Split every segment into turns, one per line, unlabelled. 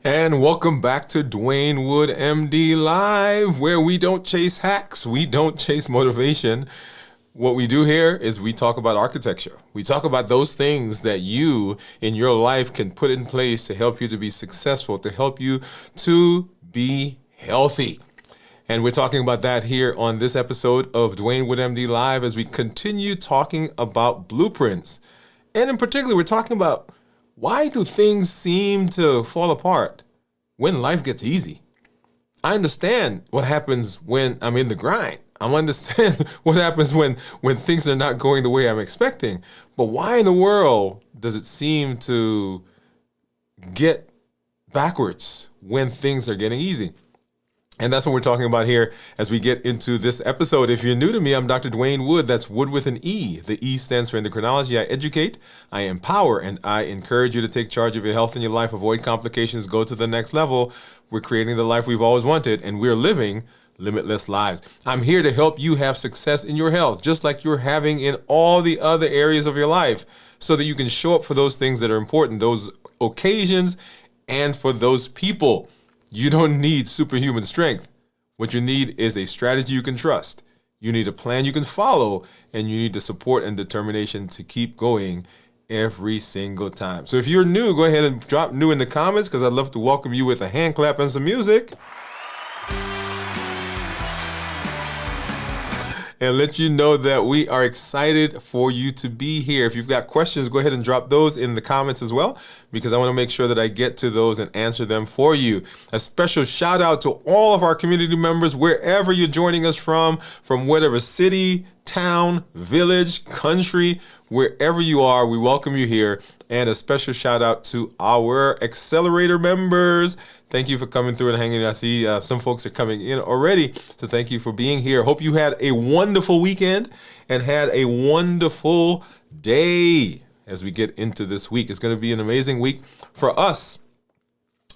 And welcome back to Dwain Woode MD Live, where we don't chase hacks, we don't chase motivation. What we do here is we talk about architecture. We talk about those things that you in your life can put in place to help you to be successful, to help you to be healthy. And we're talking about that here on this episode of Dwain Woode MD Live as we continue talking about blueprints. And in particular, we're talking about why do things seem to fall apart when life gets easy? I understand what happens when I'm in the grind. I understand what happens when things are not going the way I'm expecting. But why in the world does it seem to get backwards when things are getting easy? And that's what we're talking about here as we get into this episode. If you're new to me, I'm Dr. Dwain Woode. That's Wood with an E. The E stands for endocrinology. I educate, I empower, and I encourage you to take charge of your health and your life, avoid complications, go to the next level. We're creating the life we've always wanted, and we're living limitless lives. I'm here to help you have success in your health, just like you're having in all the other areas of your life, so that you can show up for those things that are important, those occasions, and for those people. You don't need superhuman strength. What you need is a strategy you can trust. You need a plan you can follow, and you need the support and determination to keep going every single time. So if you're new, go ahead and drop new in the comments, because I'd love to welcome you with a hand clap and some music. And let you know that we are excited for you to be here. If you've got questions, go ahead and drop those in the comments as well, because I want to make sure that I get to those and answer them for you. A special shout out to all of our community members, wherever you're joining us from whatever city, town, village, country, wherever you are, we welcome you here. And a special shout out to our accelerator members. Thank you for coming through and hanging. I see some folks are coming in already. So thank you for being here. Hope you had a wonderful weekend and had a wonderful day as we get into this week. It's going to be an amazing week for us.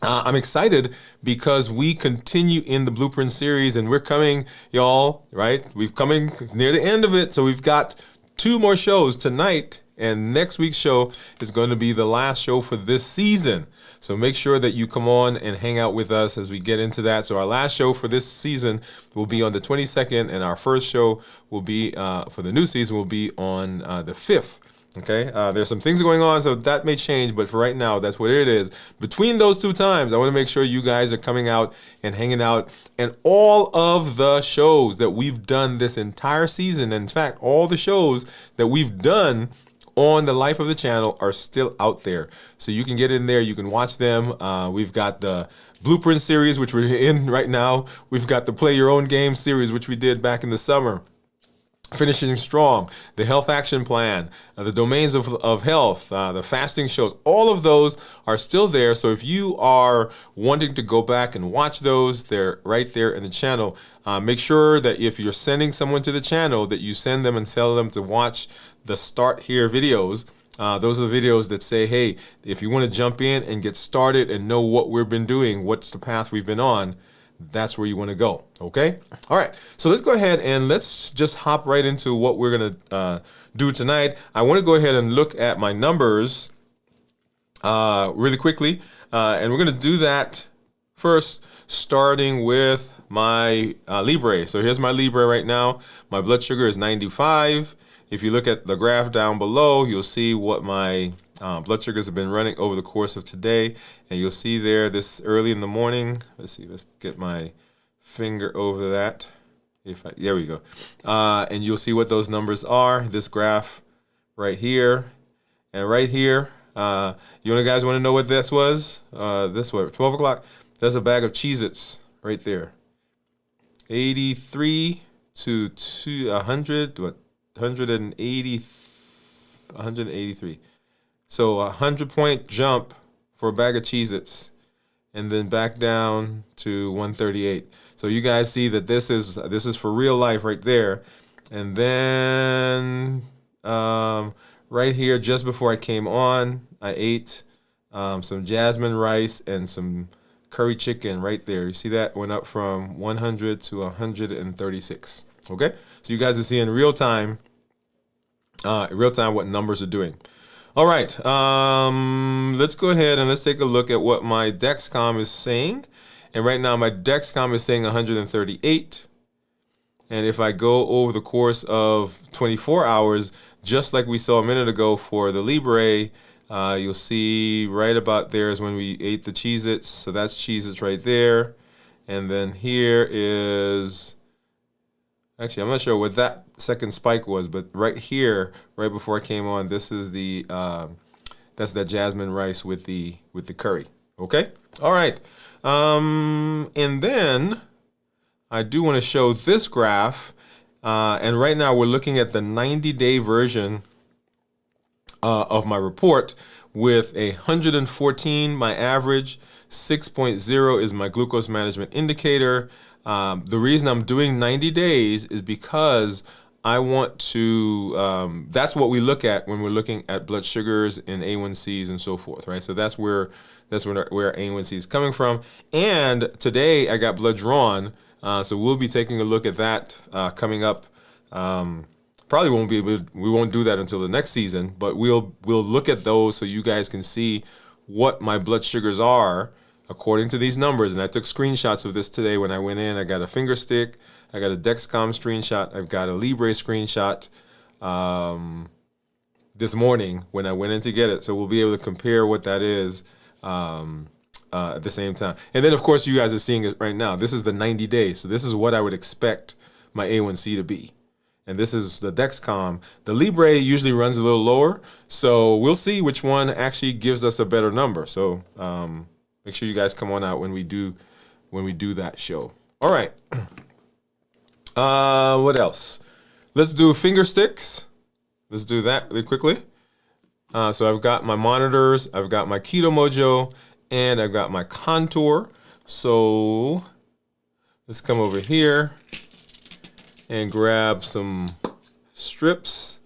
I'm excited because we continue in the Blueprint series, and we're coming, y'all, right? We're coming near the end of it. So we've got 2 more shows tonight, and next week's show is going to be the last show for this season. So make sure that you come on and hang out with us as we get into that. So our last show for this season will be on the 22nd, and our first show will be for the new season will be on the 5th. Okay, there's some things going on, so that may change, but for right now, that's what it is. Between those 2 times, I want to make sure you guys are coming out and hanging out. And all of the shows that we've done this entire season, in fact, all the shows that we've done on the life of the channel are still out there. So you can get in there, you can watch them. We've got the Blueprint series, which we're in right now. We've got the Play Your Own Game series, which we did back in the summer. Finishing Strong, the Health Action Plan, the Domains of Health, the fasting shows, all of those are still there. So if you are wanting to go back and watch those, they're right there in the channel. Make sure that if you're sending someone to the channel, that you send them and tell them to watch the Start Here videos. Those are the videos that say, hey, if you want to jump in and get started and know what we've been doing, what's the path we've been on, that's where you want to go. Okay. All right. So let's go ahead and let's just hop right into what we're going to do tonight. I want to go ahead and look at my numbers really quickly. And we're going to do that first, starting with my Libre. So here's my Libre right now. My blood sugar is 95. If you look at the graph down below, you'll see what my blood sugars have been running over the course of today. And you'll see there this early in the morning. Let's see, let's get my finger over that. There we go. And you'll see what those numbers are. This graph right here and right here. You guys want to know what this was? This was 12 o'clock. That's a bag of Cheez-Its right there. 83 to 100, what? 183. So a 100-point jump for a bag of Cheez-Its, and then back down to 138. So you guys see that this is for real life right there. And then right here, just before I came on, I ate some jasmine rice and some curry chicken right there. You see that went up from 100 to 136. Okay, so you guys are seeing real time what numbers are doing. All right. Let's go ahead and let's take a look at what my Dexcom is saying. And right now my Dexcom is saying 138. And if I go over the course of 24 hours, just like we saw a minute ago for the Libre, you'll see right about there is when we ate the Cheez-Its. So that's Cheez-Its right there. And then here is, actually, I'm not sure what that second spike was, but right here, right before I came on, this is the, that's that jasmine rice with the curry. Okay? All right. And then I do want to show this graph. And right now we're looking at the 90-day version of my report with 114, my average, 6.0 is my glucose management indicator. The reason I'm doing 90 days is because I want to, that's what we look at when we're looking at blood sugars and A1Cs and so forth, right? So that's where our A1C is coming from. And today I got blood drawn, so we'll be taking a look at that coming up. Probably we won't do that until the next season, but we'll look at those so you guys can see what my blood sugars are according to these numbers. And I took screenshots of this today when I went in. I got a finger stick, I got a Dexcom screenshot, I've got a Libre screenshot this morning when I went in to get it. So we'll be able to compare what that is at the same time. And then of course you guys are seeing it right now. This is the 90 days. So this is what I would expect my A1C to be. And this is the Dexcom. The Libre usually runs a little lower, so we'll see which one actually gives us a better number. So make sure you guys come on out when we do that show. All right. What else? Let's do finger sticks. Let's do that really quickly. So I've got my monitors, I've got my Keto Mojo, and I've got my Contour. So let's come over here and grab some strips.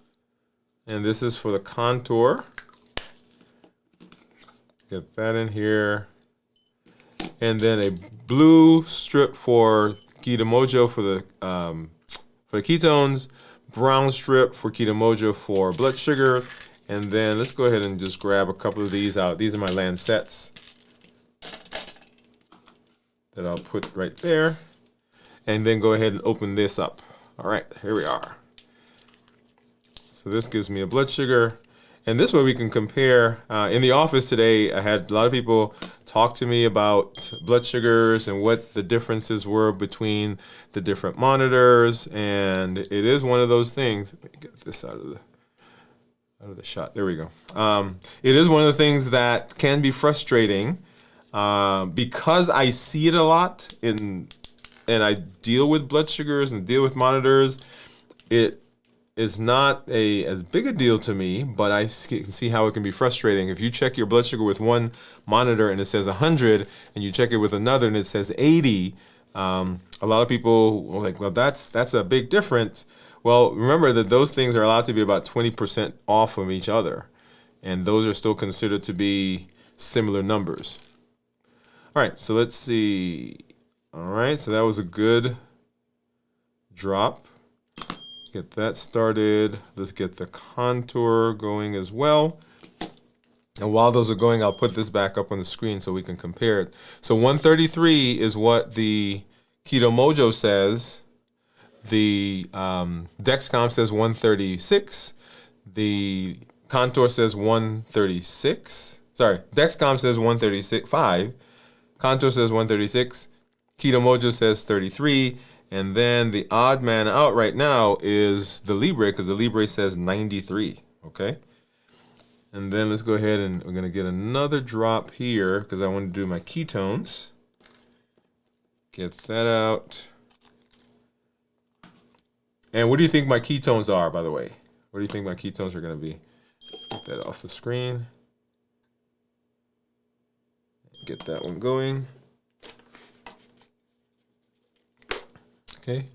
And this is for the Contour. Get that in here. And then a blue strip for Keto Mojo for the ketones, brown strip for Keto Mojo for blood sugar. And then let's go ahead and just grab a couple of these out. These are my Lancets that I'll put right there. And then go ahead and open this up. All right, here we are. So this gives me a blood sugar. And this way we can compare. In the office today, I had a lot of people talk to me about blood sugars and what the differences were between the different monitors. And it is one of those things. Let me get this out of the shot. There we go. It is one of the things that can be frustrating because I see it a lot and I deal with blood sugars and deal with monitors. It is not as big a deal to me, but I can see how it can be frustrating. If you check your blood sugar with one monitor and it says 100, and you check it with another and it says 80, a lot of people are like, well, that's a big difference. Well, remember that those things are allowed to be about 20% off of each other, and those are still considered to be similar numbers. All right, so let's see. All right, so that was a good drop. Get that started. Let's get the Contour going as well. And while those are going, I'll put this back up on the screen so we can compare it. So 133 is what the Keto Mojo says. The Dexcom says 136. The Contour says 136. Sorry, Dexcom says 136.5. Contour says 136. Keto Mojo says 33. And then the odd man out right now is the Libre, because the Libre says 93. Okay. And then let's go ahead and we're going to get another drop here because I want to do my ketones. Get that out. And what do you think my ketones are, by the way? What do you think my ketones are going to be? Get that off the screen. Get that one going. Okay.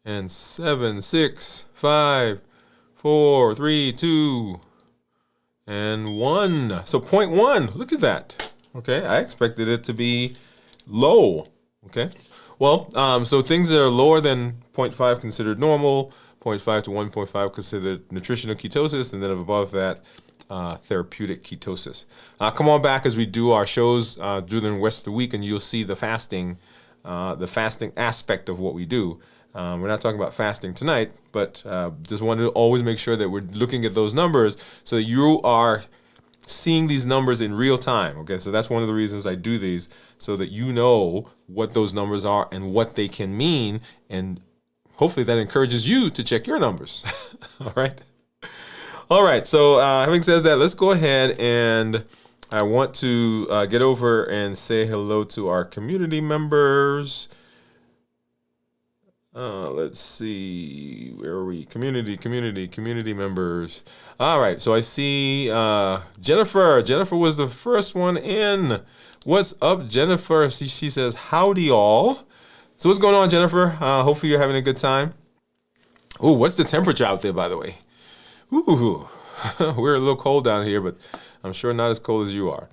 And 7, 6, 5, 4, 3, 2, and 1. So 0.1. Look at that. Okay. I expected it to be low. Okay. Well, so things that are lower than 0.5 considered normal, 0.5 to 1.5 considered nutritional ketosis, and then above that, therapeutic ketosis. Come on back as we do our shows during the rest of the week, and you'll see the fasting aspect of what we do. We're not talking about fasting tonight, but just wanted to always make sure that we're looking at those numbers so that you are seeing these numbers in real time. Okay, so that's one of the reasons I do these, so that you know what those numbers are and what they can mean, and hopefully that encourages you to check your numbers. All right, so having said that, let's go ahead, and I want to get over and say hello to our community members. Let's see, where are we? Community members. All right, so I see Jennifer. Jennifer was the first one in. What's up, Jennifer? She says, howdy all. So what's going on, Jennifer? Hopefully you're having a good time. Ooh, what's the temperature out there, by the way? Ooh, we're a little cold down here, but I'm sure not as cold as you are.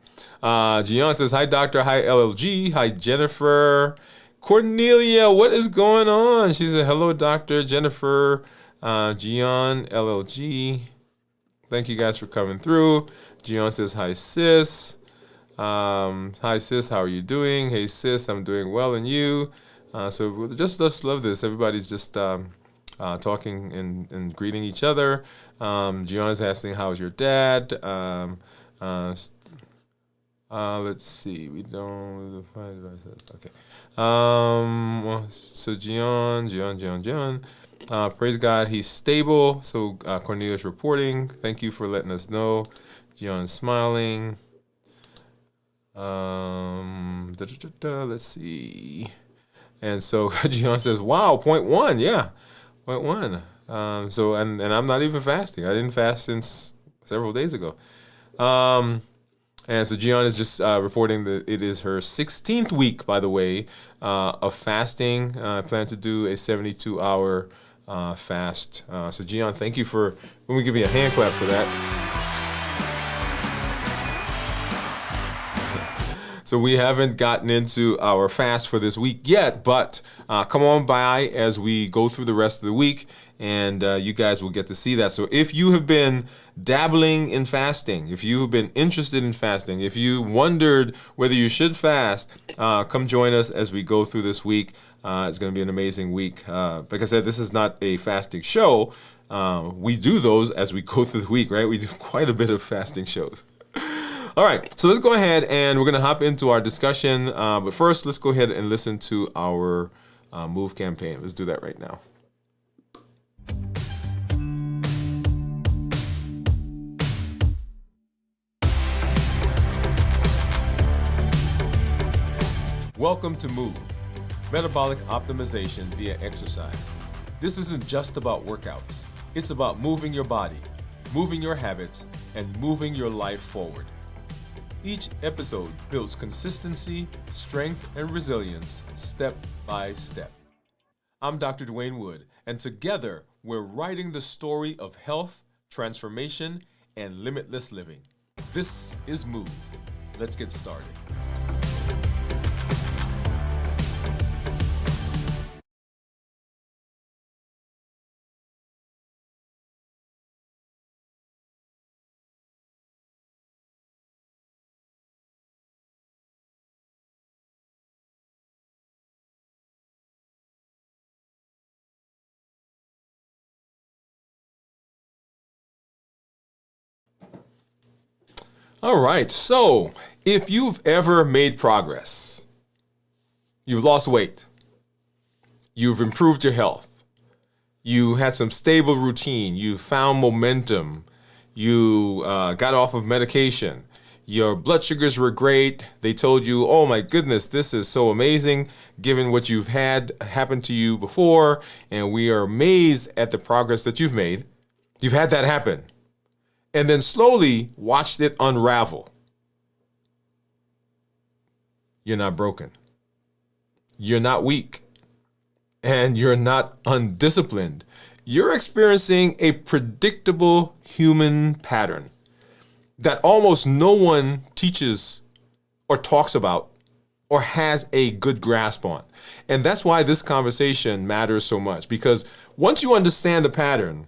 Gian says, hi, Doctor. Hi, LLG. Hi, Jennifer. Cornelia, what is going on? She said, hello, Dr. Jennifer, Gian, LLG. Thank you guys for coming through. Gian says, hi, sis. Hi, sis, how are you doing? Hey, sis, I'm doing well, and you? So just love this. Everybody's just talking and greeting each other. Gian is asking, how's your dad? Let's see. We don't. Okay. So Gian. Praise God, he's stable. So Cornelius reporting. Thank you for letting us know. Gian smiling. Let's see. And so Gian says, "Wow, 0.1. Yeah, 0.1. So and I'm not even fasting. I didn't fast since several days ago. And so Gian is just reporting that it is her 16th week, by the way, of fasting. I plan to do a 72-hour fast. So Gian, thank you for, let me give you a hand clap for that. So we haven't gotten into our fast for this week yet, but come on by as we go through the rest of the week, and you guys will get to see that. So if you have been dabbling in fasting, if you have been interested in fasting, if you wondered whether you should fast, come join us as we go through this week. It's going to be an amazing week. Like I said, this is not a fasting show. We do those as we go through the week, right? We do quite a bit of fasting shows. All right, so let's go ahead and we're going to hop into our discussion. But first, let's go ahead and listen to our Move campaign. Let's do that right now. Welcome to Move, metabolic optimization via exercise. This isn't just about workouts. It's about moving your body, moving your habits, and moving your life forward. Each episode builds consistency, strength, and resilience step by step. I'm Dr. Dwain Woode, and together we're writing the story of health, transformation, and limitless living. This is Move. Let's get started. All right, so if you've ever made progress, you've lost weight, you've improved your health, you had some stable routine, you found momentum, you got off of medication, your blood sugars were great, they told you, oh my goodness, this is so amazing given what you've had happen to you before, and we are amazed at the progress that you've made. You've had that happen. And then slowly watched it unravel. You're not broken. You're not weak. And you're not undisciplined. You're experiencing a predictable human pattern that almost no one teaches or talks about or has a good grasp on. And that's why this conversation matters so much, because once you understand the pattern,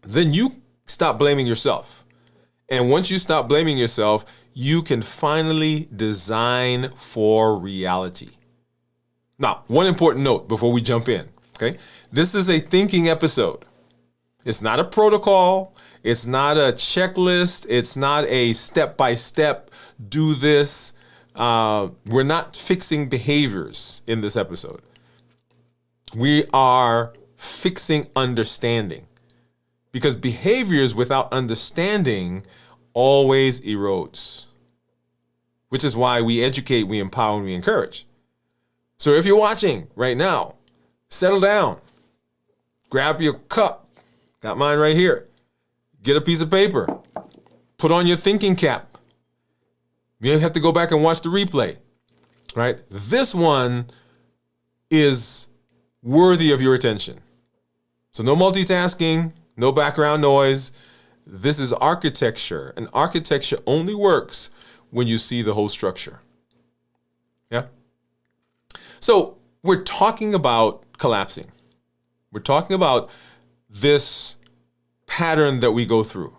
then you stop blaming yourself And once you stop blaming yourself, you can finally design for reality. Now, one important note before we jump in, okay? This is a thinking episode. It's not a protocol. It's not a checklist. It's not a step-by-step, do this. We're not fixing behaviors in this episode. We are fixing understanding. Because behaviors without understanding always erodes. Which is why we educate, we empower, and we encourage. So if you're watching right now, settle down. Grab your cup. Got mine right here. Get a piece of paper. Put on your thinking cap. You have to go back and watch the replay. Right? This one is worthy of your attention. So no multitasking, no background noise. This is architecture, and architecture only works when you see the whole structure. Yeah? So we're talking about collapsing. We're talking about this pattern that we go through.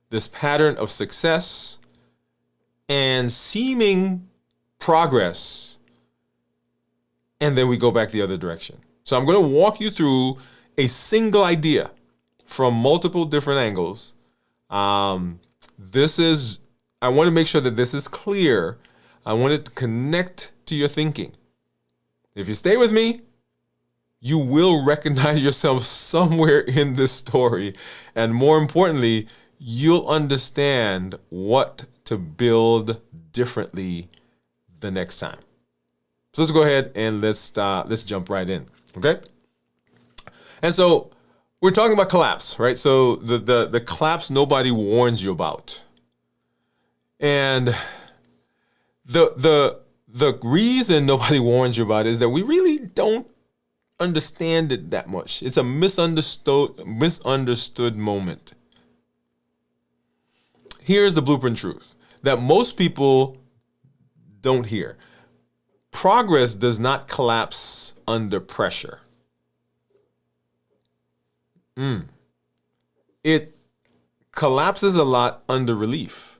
This pattern of success and seeming progress, and then we go back the other direction. So I'm going to walk you through a single idea from multiple different angles. I want to make sure that this is clear. I want it to connect to your thinking. If you stay with me, you will recognize yourself somewhere in this story. And more importantly, you'll understand what to build differently the next time. So let's go ahead and let's jump right in. Okay? And so we're talking about collapse, right? So the collapse nobody warns you about. And the reason nobody warns you about it is that we really don't understand it that much. It's a misunderstood moment. Here's the blueprint truth that most people don't hear. Progress does not collapse under pressure. It collapses a lot under relief.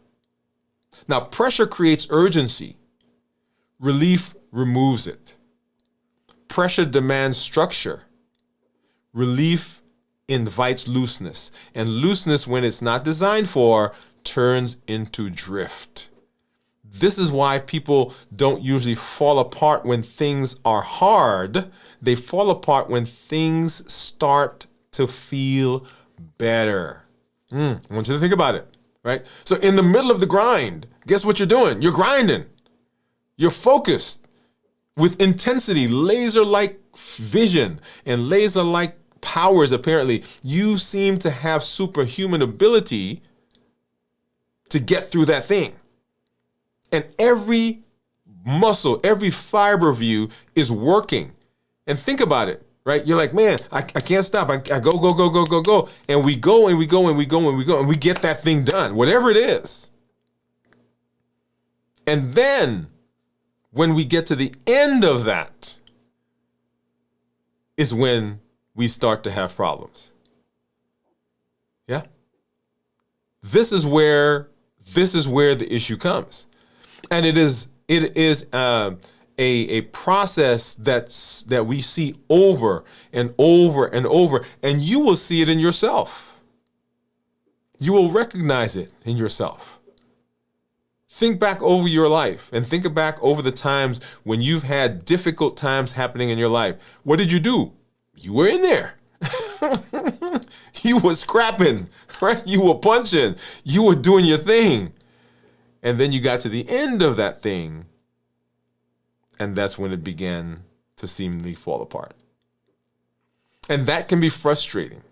Now, pressure creates urgency. Relief removes it. Pressure demands structure. Relief invites looseness. And looseness, when it's not designed for, turns into drift. This is why people don't usually fall apart when things are hard. They fall apart when things start to feel better. I want you to think about it, right? So in the middle of the grind, guess what you're doing? You're grinding. You're focused with intensity, laser-like vision, and laser-like powers, apparently. You seem to have superhuman ability to get through that thing. And every muscle, every fiber of you is working. And think about it, right? You're like, man, I can't stop. I go. And we go and we go and we go and we go and we get that thing done, whatever it is. And then when we get to the end of that is when we start to have problems. Yeah? This is where the issue comes. And it is a process that we see over and over and over, and you will see it in yourself. You will recognize it in yourself. Think back over your life and think back over the times when you've had difficult times happening in your life. What did you do? You were in there. You were scrapping, right? You were punching. You were doing your thing. And then you got to the end of that thing, and that's when it began to seemingly fall apart. And that can be frustrating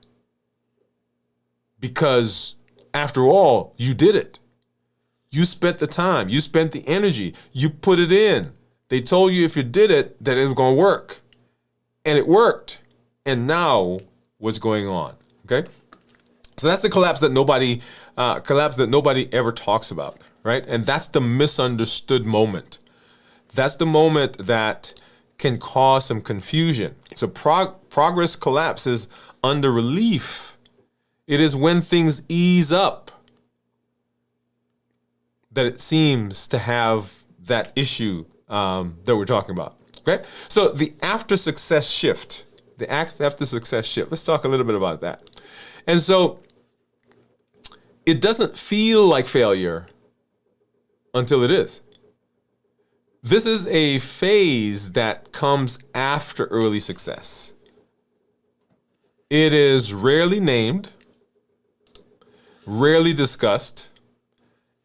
because, after all, you did it. You spent the time. You spent the energy. You put it in. They told you if you did it, that it was going to work. And it worked. And now, what's going on? Okay? So that's the collapse that nobody ever talks about. Right? And that's the misunderstood moment. That's the moment that can cause some confusion. So progress collapses under relief. It is when things ease up, that it seems to have that issue that we're talking about. Okay, so the after success shift, let's talk a little bit about that. And so it doesn't feel like failure until it is. This is a phase that comes after early success. It is rarely named, rarely discussed,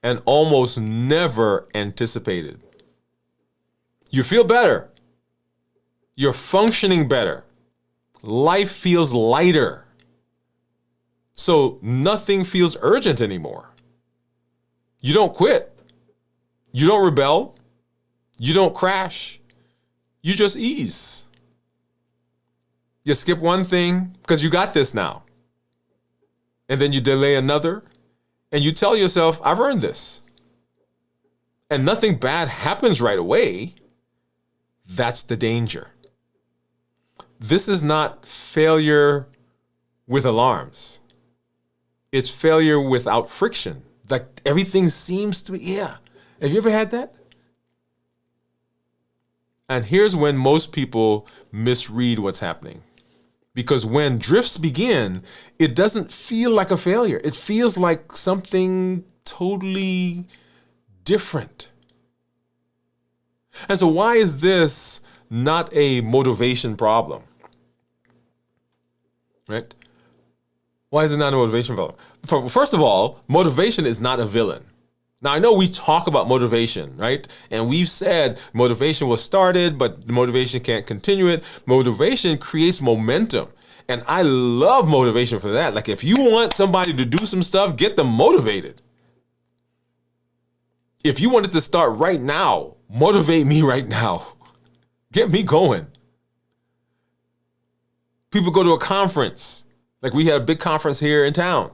and almost never anticipated. You feel better. You're functioning better. Life feels lighter. So nothing feels urgent anymore. You don't quit. You don't rebel. You don't crash. You just ease. You skip one thing because you got this now. And then you delay another. And you tell yourself, I've earned this. And nothing bad happens right away. That's the danger. This is not failure with alarms. It's failure without friction. Like everything seems to be, yeah. Have you ever had that? And here's when most people misread what's happening. Because when drifts begin, it doesn't feel like a failure. It feels like something totally different. And so why is this not a motivation problem? Right? Why is it not a motivation problem? First of all, motivation is not a villain. Now, I know we talk about motivation, right? And we've said motivation was started, but motivation can't continue it. Motivation creates momentum. And I love motivation for that. Like if you want somebody to do some stuff, get them motivated. If you wanted to start right now, motivate me right now. Get me going. People go to a conference. Like we had a big conference here in town,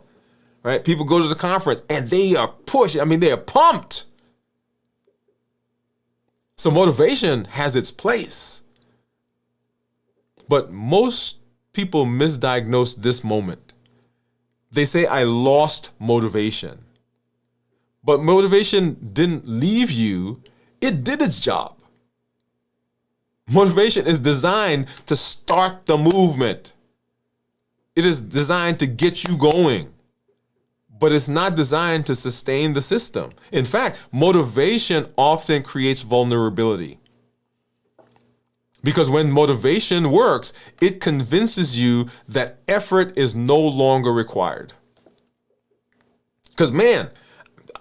right? People go to the conference and they are pushed. I mean, they are pumped. So motivation has its place. But most people misdiagnose this moment. They say, I lost motivation. But motivation didn't leave you. It did its job. Motivation is designed to start the movement. It is designed to get you going, but it's not designed to sustain the system. In fact, motivation often creates vulnerability. Because when motivation works, it convinces you that effort is no longer required. Because man,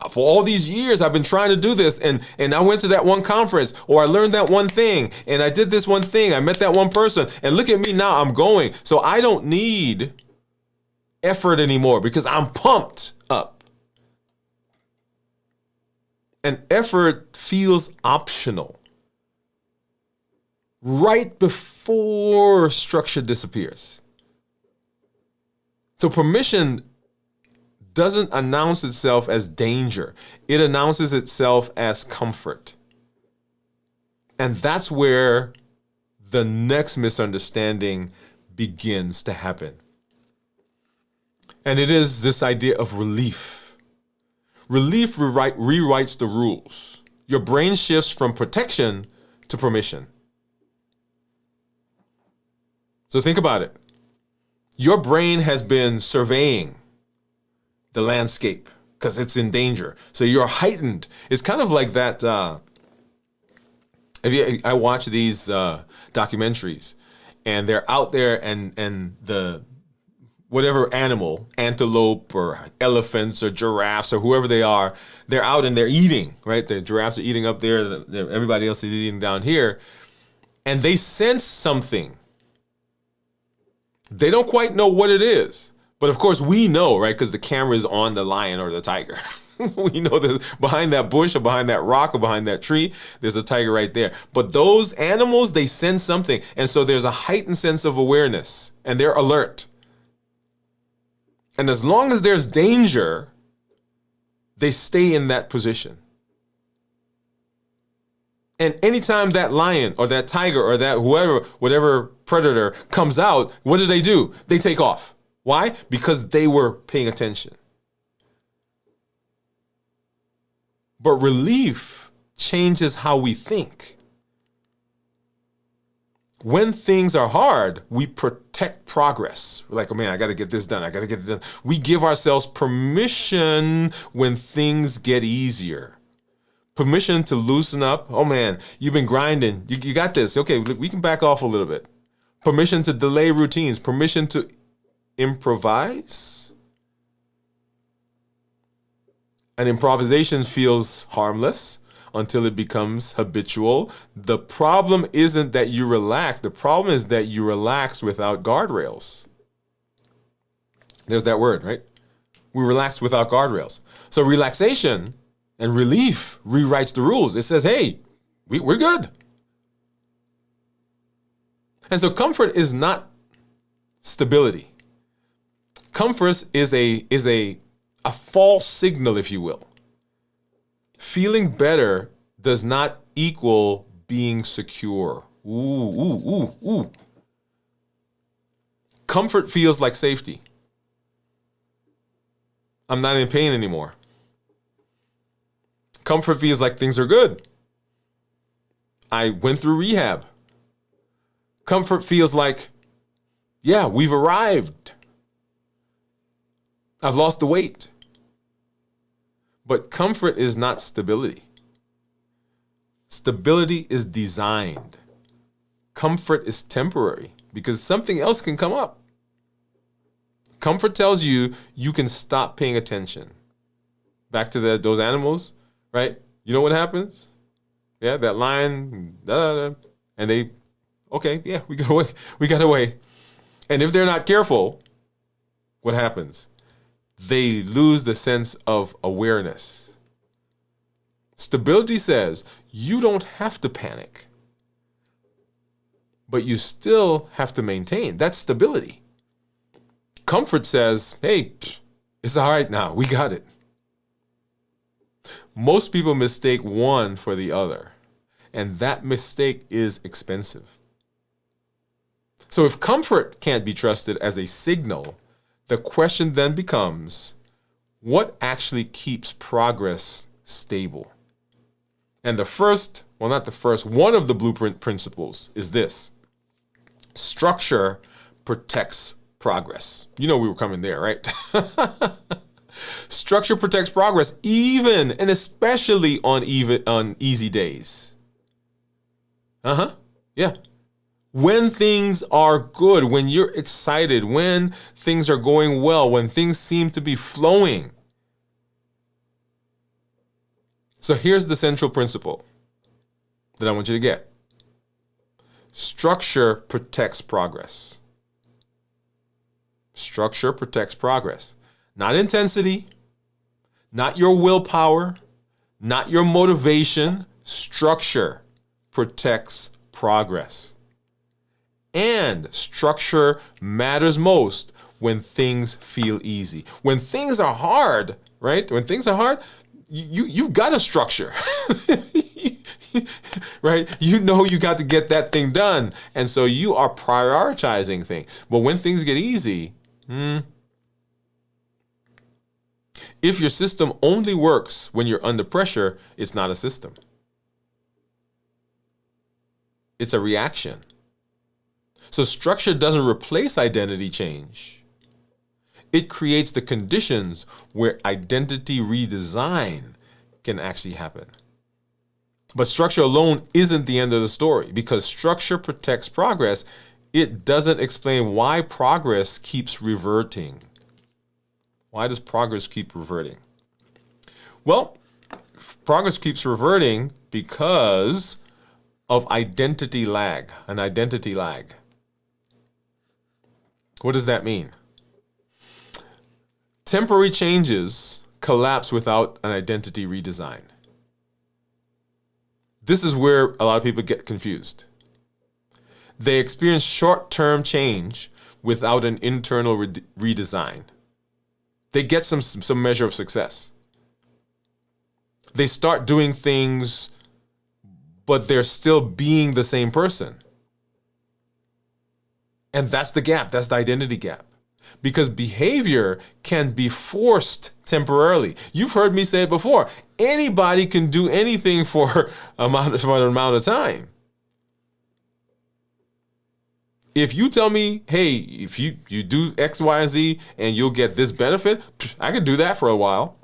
for all these years, I've been trying to do this, and I went to that one conference, or I learned that one thing, and I did this one thing, I met that one person, and look at me now, I'm going. So I don't need effort anymore because I'm pumped up. And effort feels optional right before structure disappears. So permission doesn't announce itself as danger. It announces itself as comfort. And that's where the next misunderstanding begins to happen. And it is this idea of relief. Relief rewrites the rules. Your brain shifts from protection to permission. So think about it. Your brain has been surveying the landscape because it's in danger. So you're heightened. It's kind of like that. I watch these documentaries, and they're out there, and the whatever animal, antelope or elephants or giraffes or whoever they are, they're out and they're eating. Right, the giraffes are eating up there. Everybody else is eating down here, and they sense something. They don't quite know what it is. But of course we know, right? Because the camera is on the lion or the tiger. We know that behind that bush or behind that rock or behind that tree, there's a tiger right there. But those animals, they sense something. And so there's a heightened sense of awareness and they're alert. And as long as there's danger, they stay in that position. And anytime that lion or that tiger or that whatever predator comes out, what do? They take off. Why? Because they were paying attention. But relief changes how we think. When things are hard, we protect progress. We're like, oh man, I got to get this done. I got to get it done. We give ourselves permission when things get easier. Permission to loosen up. Oh man, you've been grinding. You got this. Okay, we can back off a little bit. Permission to delay routines. Permission to improvise. And improvisation feels harmless until it becomes habitual. The problem isn't that you relax. The problem is that you relax without guardrails. There's that word, right? We relax without guardrails. So relaxation and relief rewrites the rules. It says, hey, we're good. And so comfort is not stability. Comfort is a false signal, if you will. Feeling better does not equal being secure. Ooh. Comfort feels like safety. I'm not in pain anymore. Comfort feels like things are good. I went through rehab. Comfort feels like, yeah, we've arrived. I've lost the weight. But comfort is not stability. Stability is designed. Comfort is temporary because something else can come up. Comfort tells you you can stop paying attention. Back to those animals, right? You know what happens? Yeah, that lion, and they, okay, yeah, we got away. And if they're not careful, what happens? They lose the sense of awareness. Stability says you don't have to panic, but you still have to maintain. That's stability. Comfort says, hey, it's all right now. We got it. Most people mistake one for the other, and that mistake is expensive. So if comfort can't be trusted as a signal, the question then becomes, what actually keeps progress stable? And one of the blueprint principles is this: structure protects progress. You know we were coming there, right? Structure protects progress even and especially on easy days. Yeah. When things are good, when you're excited, when things are going well, when things seem to be flowing. So here's the central principle that I want you to get. Structure protects progress. Structure protects progress. Not intensity, not your willpower, not your motivation. Structure protects progress. And structure matters most when things feel easy. When things are hard, right? When things are hard, you've got a structure, right? You know you got to get that thing done. And so you are prioritizing things. But when things get easy, if your system only works when you're under pressure, it's not a system. It's a reaction. So structure doesn't replace identity change. It creates the conditions where identity redesign can actually happen. But structure alone isn't the end of the story, because structure protects progress. It doesn't explain why progress keeps reverting. Why does progress keep reverting? Well, progress keeps reverting because of identity lag, an identity lag. What does that mean? Temporary changes collapse without an identity redesign. This is where a lot of people get confused. They experience short-term change without an internal redesign. They get some measure of success. They start doing things, but they're still being the same person. And that's the gap. That's the identity gap. because behavior can be forced temporarily. You've heard me say it before. Anybody can do anything for an amount of time. If you tell me, hey, if you do X, Y, and Z and you'll get this benefit, I can do that for a while.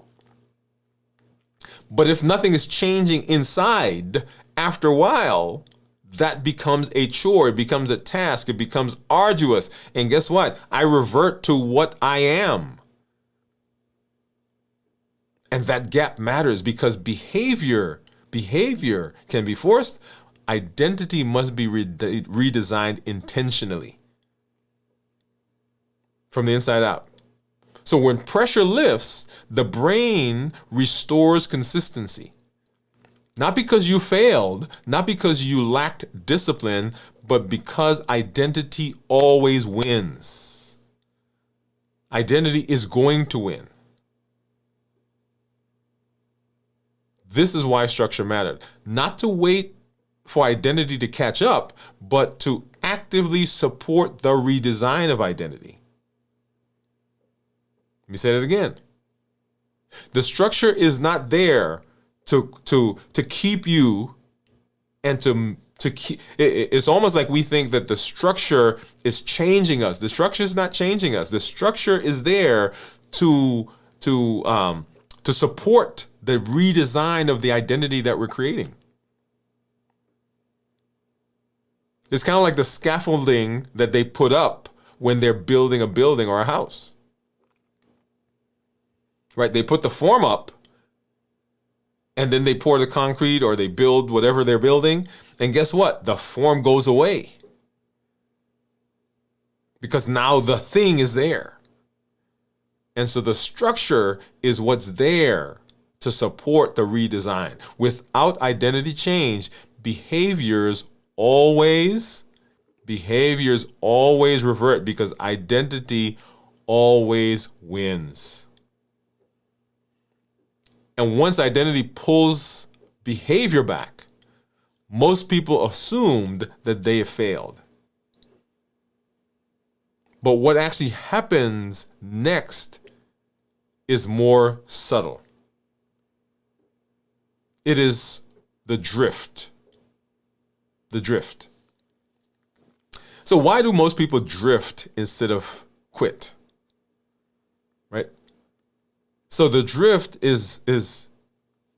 But if nothing is changing inside, after a while, that becomes a chore. It becomes a task. It becomes arduous. And guess what? I revert to what I am. And that gap matters because behavior can be forced. Identity must be redesigned intentionally from the inside out. So when pressure lifts, the brain restores consistency. Not because you failed, not because you lacked discipline, but because identity always wins. Identity is going to win. This is why structure mattered. Not to wait for identity to catch up, but to actively support the redesign of identity. Let me say that again. The structure is not there to keep you and to keep. It's almost like we think that the structure is changing us. The structure is not changing us. The structure is there to support the redesign of the identity that we're creating. It's kind of like the scaffolding that they put up when they're building a building or a house. Right? They put the form up and then they pour the concrete or they build whatever they're building. And guess what? The form goes away. Because now the thing is there. And so the structure is what's there to support the redesign. Without identity change, behaviors always revert because identity always wins. And once identity pulls behavior back, most people assumed that they have failed. But what actually happens next is more subtle. It is the drift. The drift. So why do most people drift instead of quit? Right? So the drift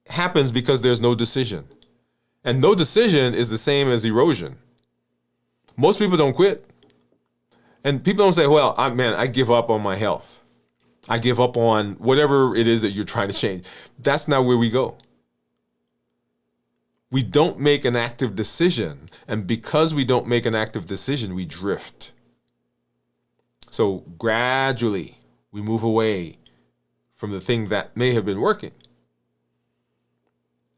happens because there's no decision. And no decision is the same as erosion. Most people don't quit. And people don't say, well, I give up on my health. I give up on whatever it is that you're trying to change. That's not where we go. We don't make an active decision. And because we don't make an active decision, we drift. So gradually, we move away from the thing that may have been working.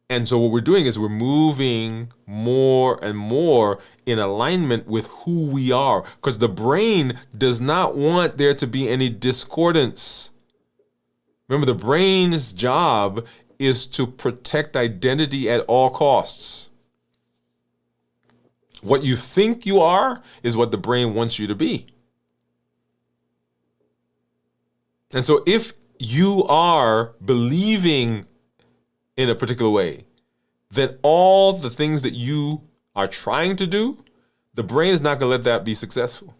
And so what we're doing is we're moving more and more in alignment with who we are, because the brain does not want there to be any discordance. Remember, the brain's job is to protect identity at all costs. What you think you are is what the brain wants you to be. And so if you are believing in a particular way, then all the things that you are trying to do, the brain is not going to let that be successful.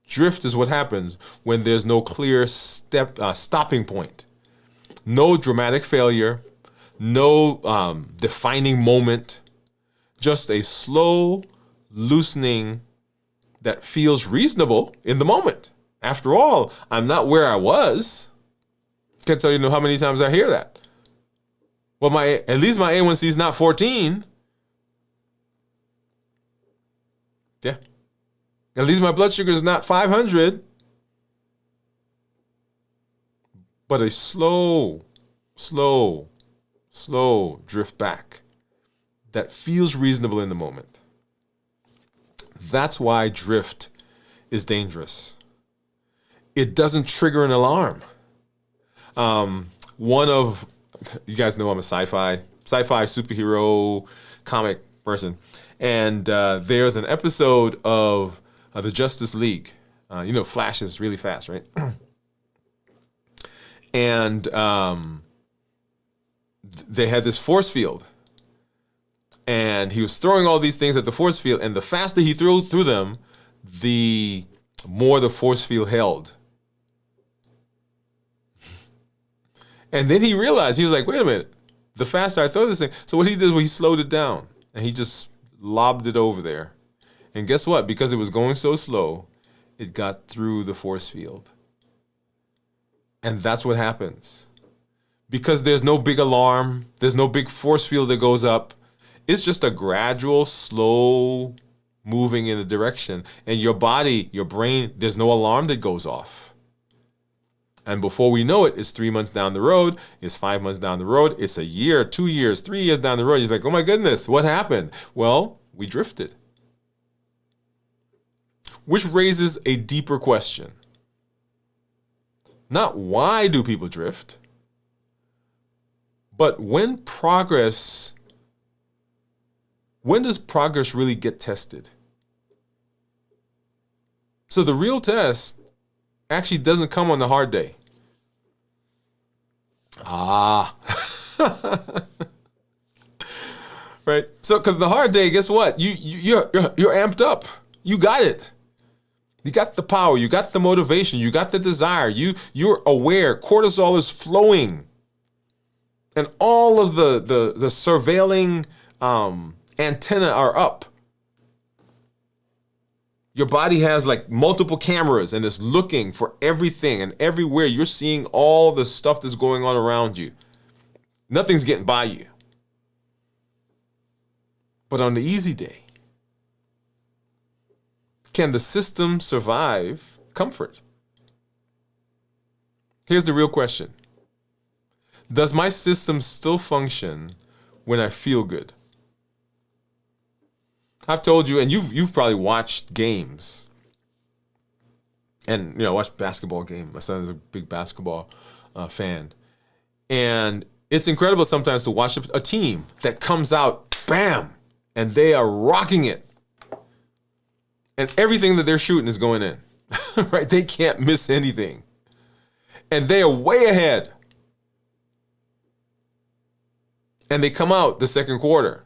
Drift is what happens when there's no clear stopping point. No dramatic failure, no defining moment, just a slow loosening that feels reasonable in the moment. After all, I'm not where I was. Can't tell you how many times I hear that. Well, at least my A1C is not 14. Yeah. At least my blood sugar is not 500. But a slow drift back that feels reasonable in the moment. That's why drift is dangerous. It doesn't trigger an alarm. You guys know I'm a sci-fi superhero comic person. And there's an episode of the Justice League. Flash is really fast, right? And they had this force field. And he was throwing all these things at the force field. And the faster he threw through them, the more the force field held. And then he realized, he was like, wait a minute, the faster I throw this thing. So what he did was he slowed it down and he just lobbed it over there. And guess what? Because it was going so slow, it got through the force field. And that's what happens. Because there's no big alarm, there's no big force field that goes up. It's just a gradual, slow moving in a direction. And your body, your brain, there's no alarm that goes off. And before we know it, it's 3 months down the road, it's 5 months down the road, it's a year, 2 years, 3 years down the road. He's like, oh my goodness, what happened? Well, we drifted. Which raises a deeper question. Not why do people drift, but when does progress really get tested? So the real test actually doesn't come on the hard day. Right? So, because the hard day, guess what? You're amped up. You got it. You got the power. You got the motivation. You got the desire. You're aware. Cortisol is flowing, and all of the surveilling antenna are up. Your body has like multiple cameras and it's looking for everything, and everywhere you're seeing all the stuff that's going on around you. Nothing's getting by you. But on the easy day, can the system survive comfort? Here's the real question. Does my system still function when I feel good? I've told you, and you've probably watched games, and watched basketball game. My son is a big basketball fan, and it's incredible sometimes to watch a team that comes out, bam, and they are rocking it, and everything that they're shooting is going in, right? They can't miss anything, and they are way ahead, and they come out the second quarter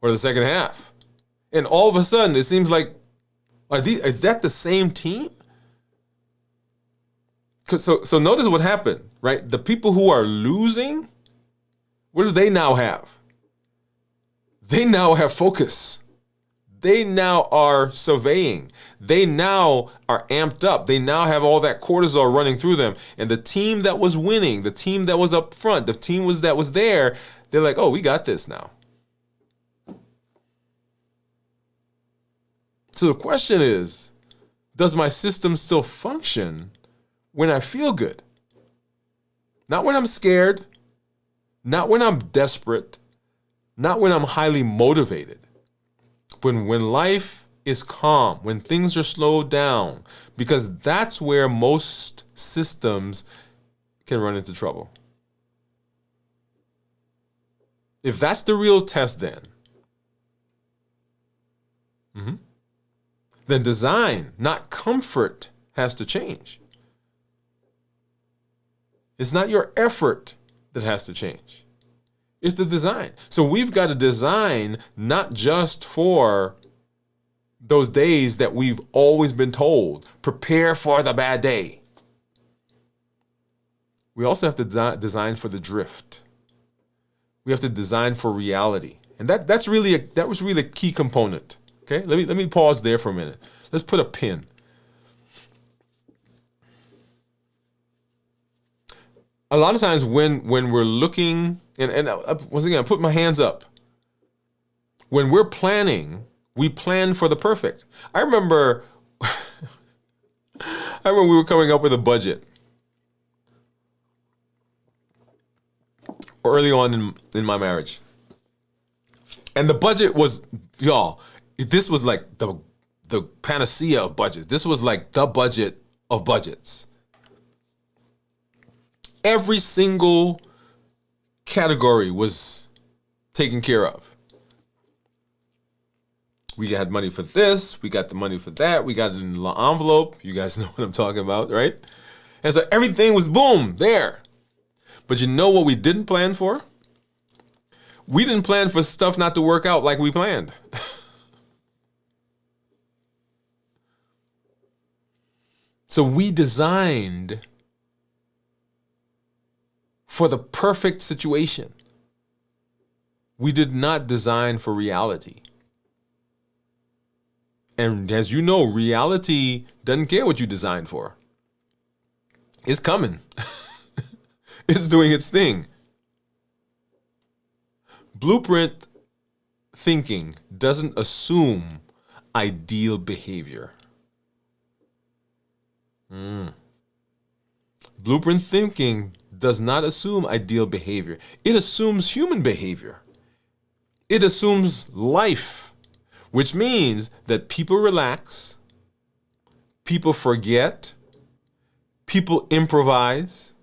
or the second half. And all of a sudden, it seems like, is that the same team? So notice what happened, right? The people who are losing, what do they now have? They now have focus. They now are surveying. They now are amped up. They now have all that cortisol running through them. And the team that was winning, the team that was up front, the team that was there, they're like, oh, we got this now. So the question is, does my system still function when I feel good? Not when I'm scared, not when I'm desperate, not when I'm highly motivated, but when life is calm, when things are slowed down, because that's where most systems can run into trouble. If that's the real test then design, not comfort, has to change. It's not your effort that has to change. It's the design. So we've got to design not just for those days that we've always been told, prepare for the bad day. We also have to design for the drift. We have to design for reality. And that was really a key component. Okay, let me pause there for a minute. Let's put a pin. A lot of times when we're looking, and once again, I put my hands up. When we're planning, we plan for the perfect. I remember we were coming up with a budget early on in my marriage. And the budget was, y'all, this was like the panacea of budgets. This was like the budget of budgets. Every single category was taken care of. We had money for this. We got the money for that. We got it in the envelope. You guys know what I'm talking about, right? And so everything was boom, there. But you know what we didn't plan for? We didn't plan for stuff not to work out like we planned. So we designed for the perfect situation. We did not design for reality. And as you know, reality doesn't care what you designed for. It's coming. It's doing its thing. Blueprint thinking doesn't assume ideal behavior. Blueprint thinking does not assume ideal behavior. It assumes human behavior. It assumes life, which means that people relax, people forget, people improvise,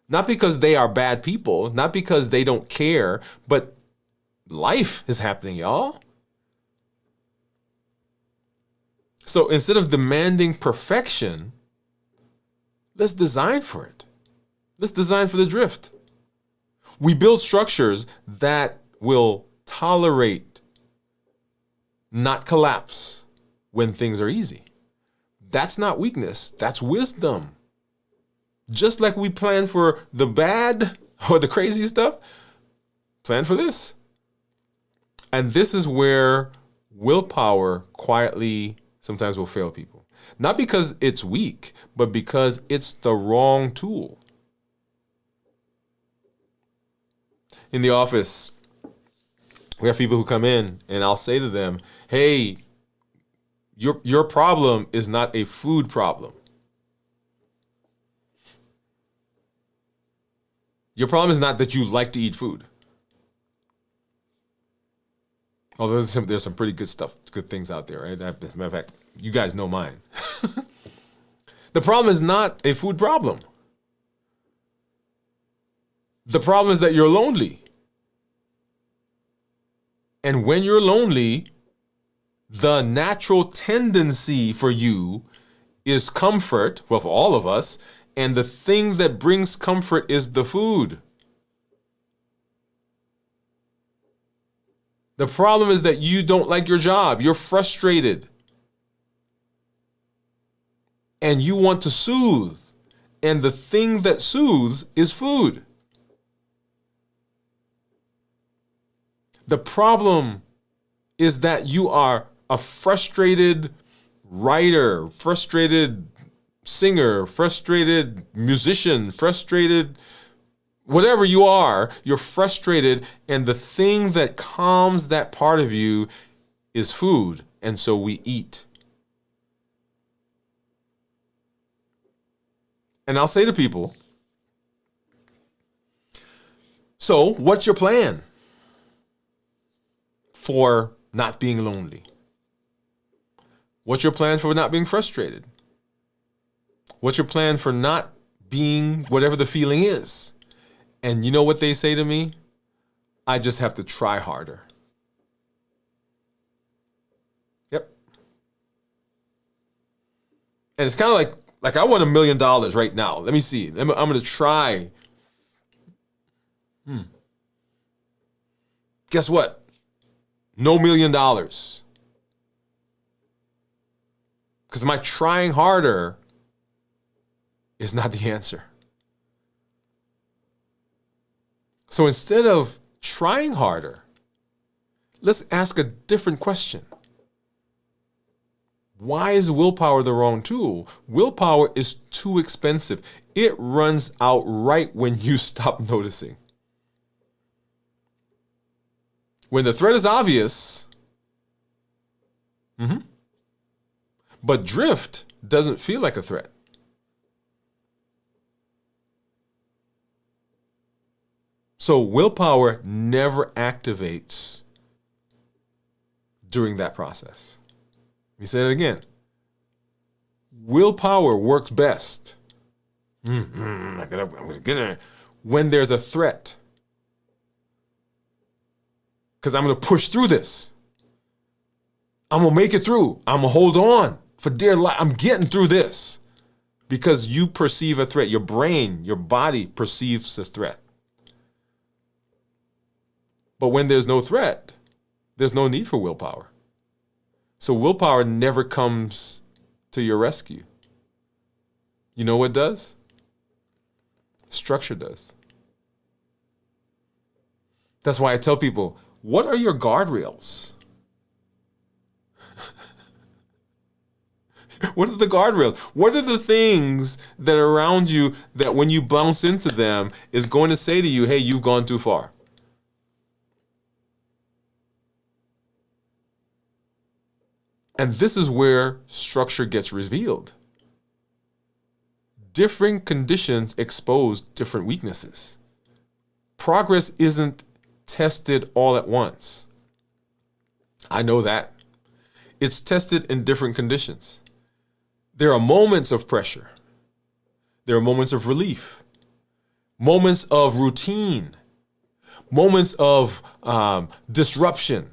not because they are bad people, not because they don't care, but life is happening, y'all. So instead of demanding perfection, let's design for it. Let's design for the drift. We build structures that will tolerate, not collapse when things are easy. That's not weakness, that's wisdom. Just like we plan for the bad or the crazy stuff, plan for this. And this is where willpower quietly sometimes will fail people. Not because it's weak, but because it's the wrong tool. In the office, we have people who come in and I'll say to them, hey, your problem is not a food problem. Your problem is not that you like to eat food. Although there's some pretty good things out there, right? As a matter of fact, you guys know mine. The problem is not a food problem. The problem is that you're lonely. And when you're lonely, the natural tendency for you is comfort, well, for all of us, and the thing that brings comfort is the food. The problem is that you don't like your job. You're frustrated. And you want to soothe. And the thing that soothes is food. The problem is that you are a frustrated writer, frustrated singer, frustrated musician, frustrated whatever you are, you're frustrated, and the thing that calms that part of you is food, and so we eat. And I'll say to people, so what's your plan for not being lonely? What's your plan for not being frustrated? What's your plan for not being whatever the feeling is? And you know what they say to me? I just have to try harder. Yep. And it's kind of like I want $1 million right now. Let me see. I'm going to try. Guess what? No $1 million. Because my trying harder is not the answer. So instead of trying harder, let's ask a different question. Why is willpower the wrong tool? Willpower is too expensive. It runs out right when you stop noticing. When the threat is obvious, but drift doesn't feel like a threat. So willpower never activates during that process. Let me say it again. Willpower works best I'm gonna get in when there's a threat. Because I'm going to push through this. I'm going to make it through. I'm going to hold on for dear life. I'm getting through this because you perceive a threat. Your brain, your body perceives a threat. But when there's no threat, there's no need for willpower. So willpower never comes to your rescue. You know what does? Structure does. That's why I tell people, what are your guardrails? What are the guardrails? What are the things that are around you that when you bounce into them is going to say to you, hey, you've gone too far? And this is where structure gets revealed. Different conditions expose different weaknesses. Progress isn't tested all at once. I know that. It's tested in different conditions. There are moments of pressure. There are moments of relief, moments of routine, moments of disruption.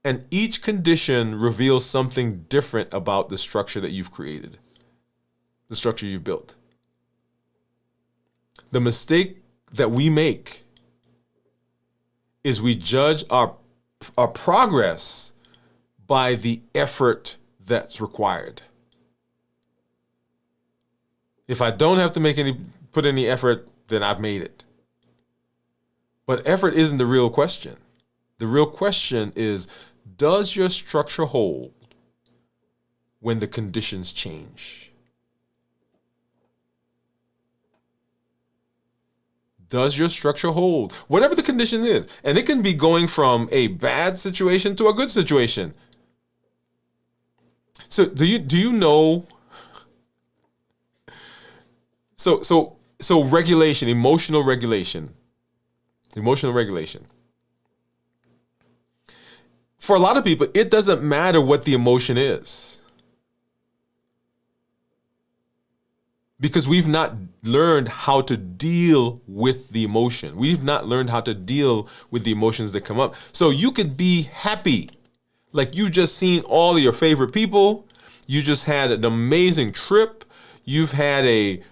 And each condition reveals something different about the structure that you've created, the structure you've built. The mistake that we make is we judge our progress by the effort that's required. If I don't have to put any effort, then I've made it. But effort isn't the real question. The real question is, does your structure hold when the conditions change? Does your structure hold? Whatever the condition is. And it can be going from a bad situation to a good situation. So do you know? So regulation, emotional regulation. For a lot of people, it doesn't matter what the emotion is. Because we've not learned how to deal with the emotion. We've not learned how to deal with the emotions that come up. So you could be happy, like you just seen all of your favorite people. You just had an amazing trip. You've had a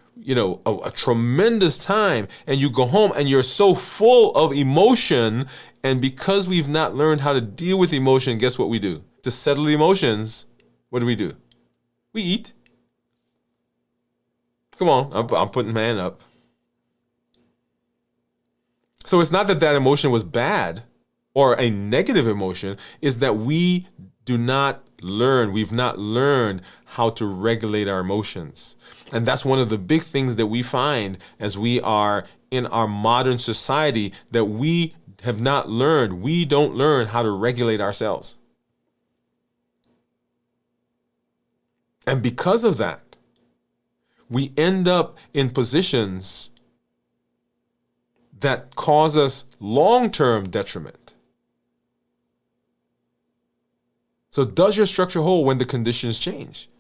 tremendous time, and you go home and you're so full of emotion. And because we've not learned how to deal with emotion, guess what we do? To settle the emotions, what do? We eat. Come on, I'm putting my hand up. So it's not that emotion was bad or a negative emotion, it's that we've not learned how to regulate our emotions. And that's one of the big things that we find as we are in our modern society, that we have not learned. We don't learn how to regulate ourselves. And because of that, we end up in positions that cause us long-term detriment. So does your structure hold when the conditions change?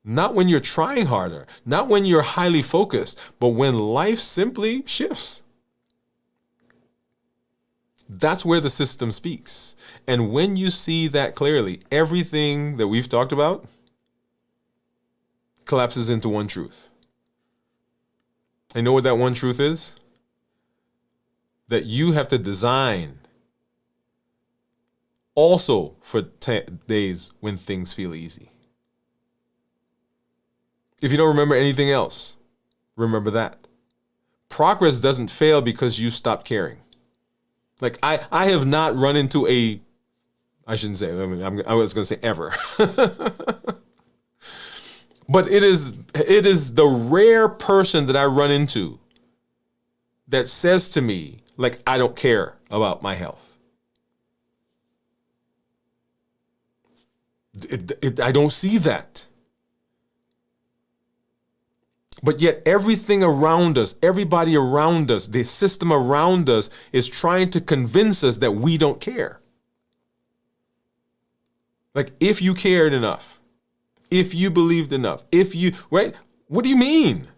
Not when you're trying harder, not when you're highly focused, but when life simply shifts. That's where the system speaks. And when you see that clearly, everything that we've talked about collapses into one truth. And know what that one truth is? That you have to design also for days when things feel easy. If you don't remember anything else, remember that. Progress doesn't fail because you stop caring. Like I have not run into I shouldn't say, I was going to say ever. But it is the rare person that I run into that says to me, like, I don't care about my health. I don't see that. But yet everything around us, everybody around us, the system around us is trying to convince us that we don't care. Like, if you cared enough, if you believed enough, right? What do you mean?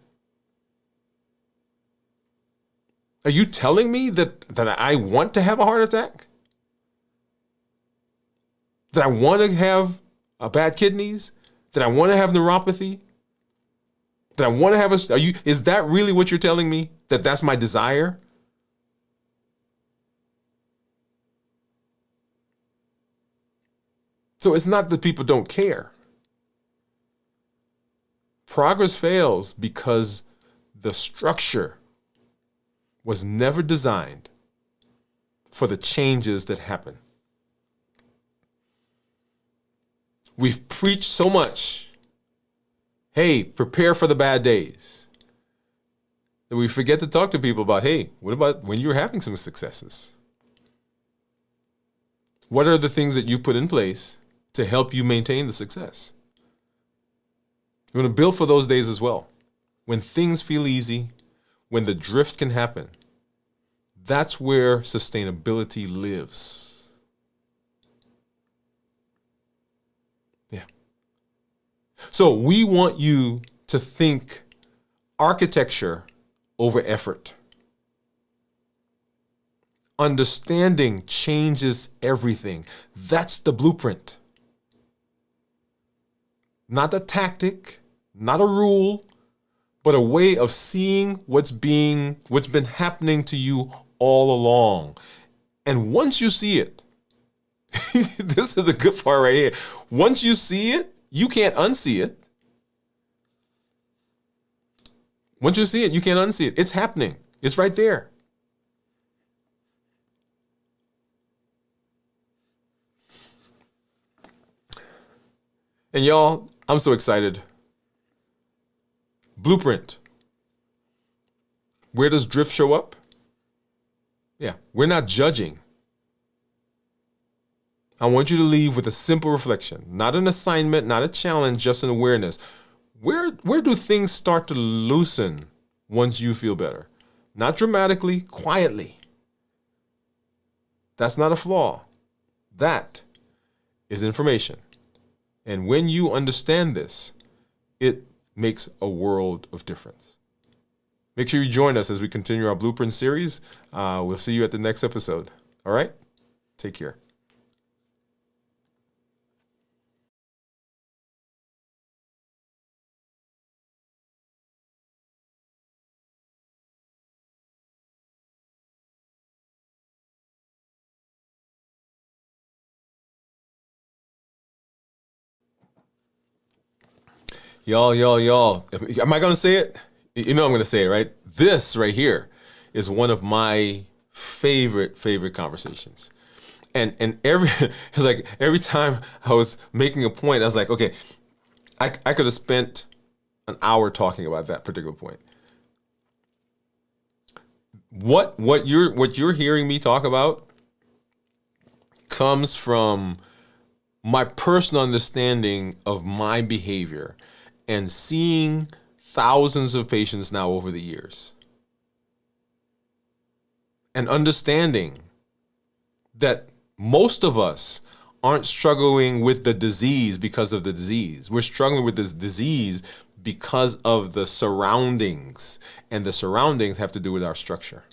Are you telling me that I want to have a heart attack? That I want to have bad kidneys? That I want to have neuropathy? That I want to have is that really what you're telling me? That that's my desire? So it's not that people don't care. Progress fails because the structure was never designed for the changes that happen. We've preached so much, hey, prepare for the bad days, that we forget to talk to people about, hey, what about when you're having some successes? What are the things that you put in place to help you maintain the success? You want to build for those days as well. When things feel easy, when the drift can happen, that's where sustainability lives. Yeah. So we want you to think architecture over effort. Understanding changes everything. That's the blueprint. Not a tactic, not a rule, but a way of seeing what's been happening to you all along. And once you see it, this is the good part right here. Once you see it, you can't unsee it. Once you see it, you can't unsee it. It's happening. It's right there. And y'all, I'm so excited. Blueprint. Where does drift show up? Yeah, we're not judging. I want you to leave with a simple reflection, not an assignment, not a challenge, just an awareness. Where do things start to loosen once you feel better? Not dramatically, quietly. That's not a flaw. That is information. And when you understand this, it makes a world of difference. Make sure you join us as we continue our Blueprint series. We'll see you at the next episode. All right? Take care. Y'all. Am I going to say it? You know I'm going to say it, right? This right here is one of my favorite conversations. And every time I was making a point, I was like, okay, I could have spent an hour talking about that particular point. What you're hearing me talk about comes from my personal understanding of my behavior and seeing thousands of patients now over the years. And understanding that most of us aren't struggling with the disease because of the disease. We're struggling with this disease because of the surroundings. And the surroundings have to do with our structure.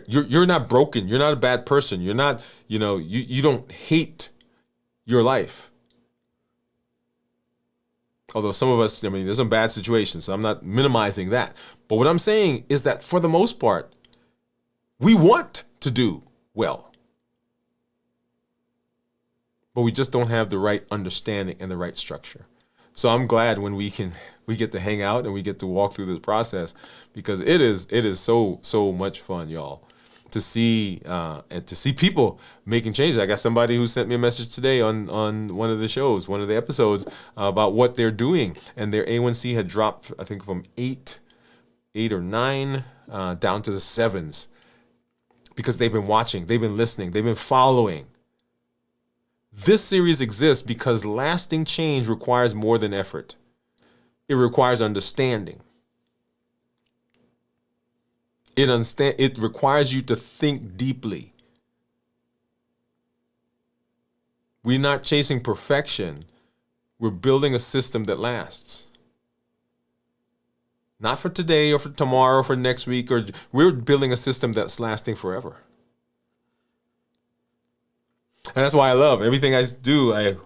You're not broken. You're not a bad person. You're not, you don't hate your life. Although some of us, there's some bad situations, so I'm not minimizing that. But what I'm saying is that for the most part, we want to do well. But we just don't have the right understanding and the right structure. So I'm glad when we get to hang out and we get to walk through this process, because it is so much fun, y'all, to see and to see people making changes. I got somebody who sent me a message today on one of the shows, one of the episodes, about what they're doing, and their A1C had dropped, I think, from 8 or 9 down to the 7s, because they've been watching, they've been listening, they've been following. This series exists because lasting change requires more than effort. It requires understanding. It requires you to think deeply. We're not chasing perfection. We're building a system that lasts. Not for today or for tomorrow or for next week. We're building a system that's lasting forever. And that's why I love everything I do.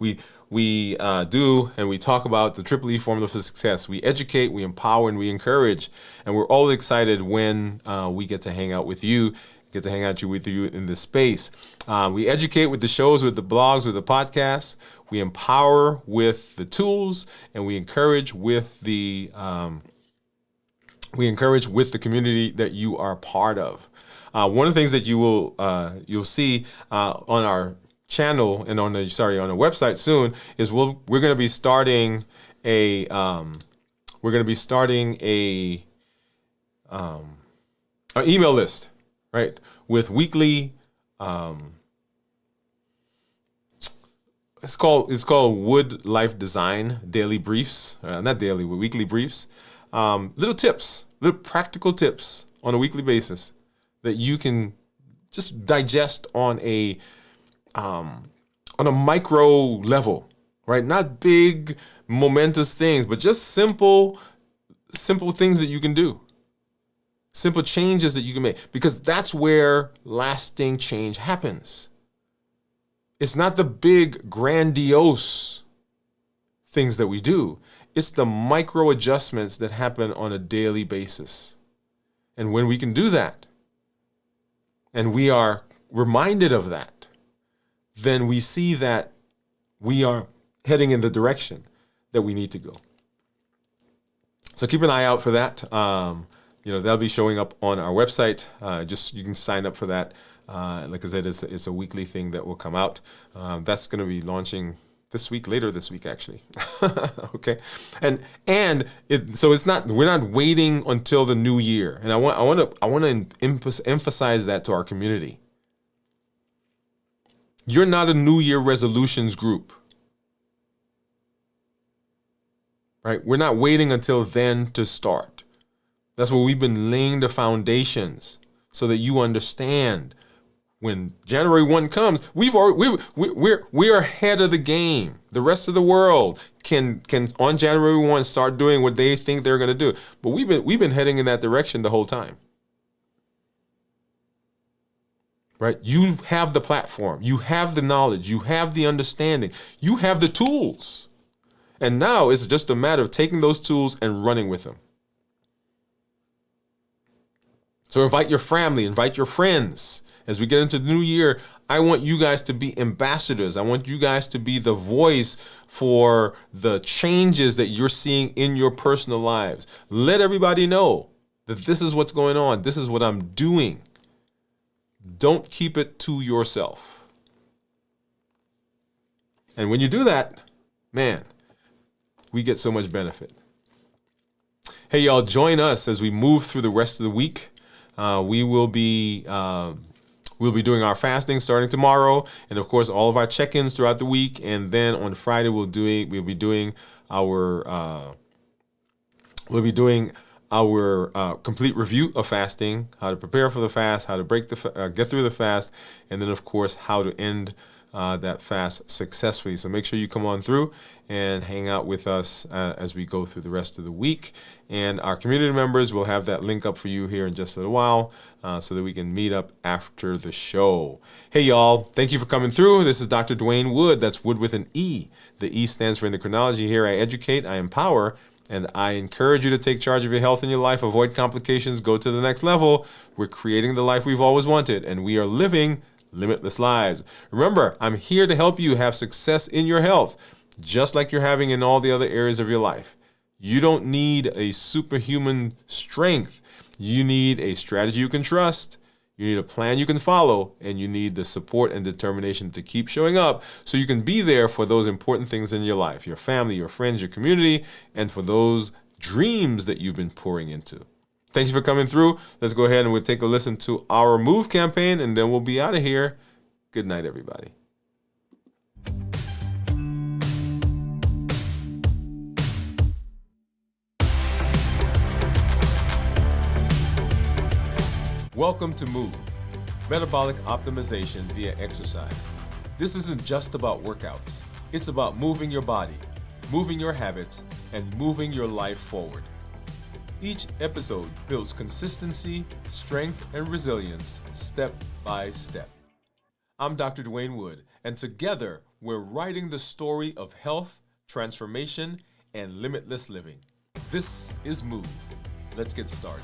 We do, and we talk about the Triple E formula for success. We educate, we empower, and we encourage. And we're all excited when we get to hang out with you, get to hang out with you in this space. We educate with the shows, with the blogs, with the podcasts. We empower with the tools, and we encourage with the community that you are part of. One of the things that you'll see on our channel and on the website soon is we're going to be starting a an email list, right, with weekly. It's called Woode Life Design Daily Briefs, not daily, but weekly briefs. Little tips, little practical tips on a weekly basis that you can just digest on a micro level, right? Not big, momentous things, but just simple things that you can do. Simple changes that you can make, because that's where lasting change happens. It's not the big, grandiose things that we do. It's the micro adjustments that happen on a daily basis. And when we can do that, and we are reminded of that, then we see that we are heading in the direction that we need to go. So keep an eye out for that. That'll be showing up on our website. You can sign up for that. Like I said, it's a weekly thing that will come out. That's going to be launching later this week, actually. Okay, so it's not. We're not waiting until the new year, and I want to emphasize that to our community. You're not a New Year resolutions group, right? We're not waiting until then to start. That's where we've been laying the foundations so that you understand when January 1 comes, we're ahead of the game. The rest of the world can on January 1 start doing what they think they're going to do. But we've been heading in that direction the whole time. Right? You have the platform, you have the knowledge, you have the understanding, you have the tools. And now it's just a matter of taking those tools and running with them. So invite your family, invite your friends. As we get into the new year, I want you guys to be ambassadors. I want you guys to be the voice for the changes that you're seeing in your personal lives. Let everybody know that this is what's going on. This is what I'm doing. Don't keep it to yourself. And when you do that, man, we get so much benefit. Hey, y'all, join us as we move through the rest of the week. We'll be doing our fasting starting tomorrow, and of course all of our check-ins throughout the week. And then on Friday we'll be doing our complete review of fasting, how to prepare for the fast, how to get through the fast, and then of course how to end that fast successfully. So make sure you come on through and hang out with us as we go through the rest of the week. And our community members will have that link up for you here in just a little while so that we can meet up after the show. Hey, y'all. Thank you for coming through. This is Dr. Dwain Woode. That's Woode with an E. The E stands for endocrinology. Here I educate, I empower, and I encourage you to take charge of your health and your life, avoid complications, go to the next level. We're creating the life we've always wanted, and we are living limitless lives. Remember, I'm here to help you have success in your health, just like you're having in all the other areas of your life. You don't need a superhuman strength. You need a strategy you can trust. You need a plan you can follow, and you need the support and determination to keep showing up so you can be there for those important things in your life, your family, your friends, your community, and for those dreams that you've been pouring into. Thank you for coming through. Let's go ahead and we'll take a listen to our Move campaign, and then we'll be out of here. Good night, everybody. Welcome to Move, metabolic optimization via exercise. This isn't just about workouts. It's about moving your body, moving your habits, and moving your life forward. Each episode builds consistency, strength, and resilience step by step. I'm Dr. Dwain Woode, and together we're writing the story of health, transformation, and limitless living. This is Move. Let's get started.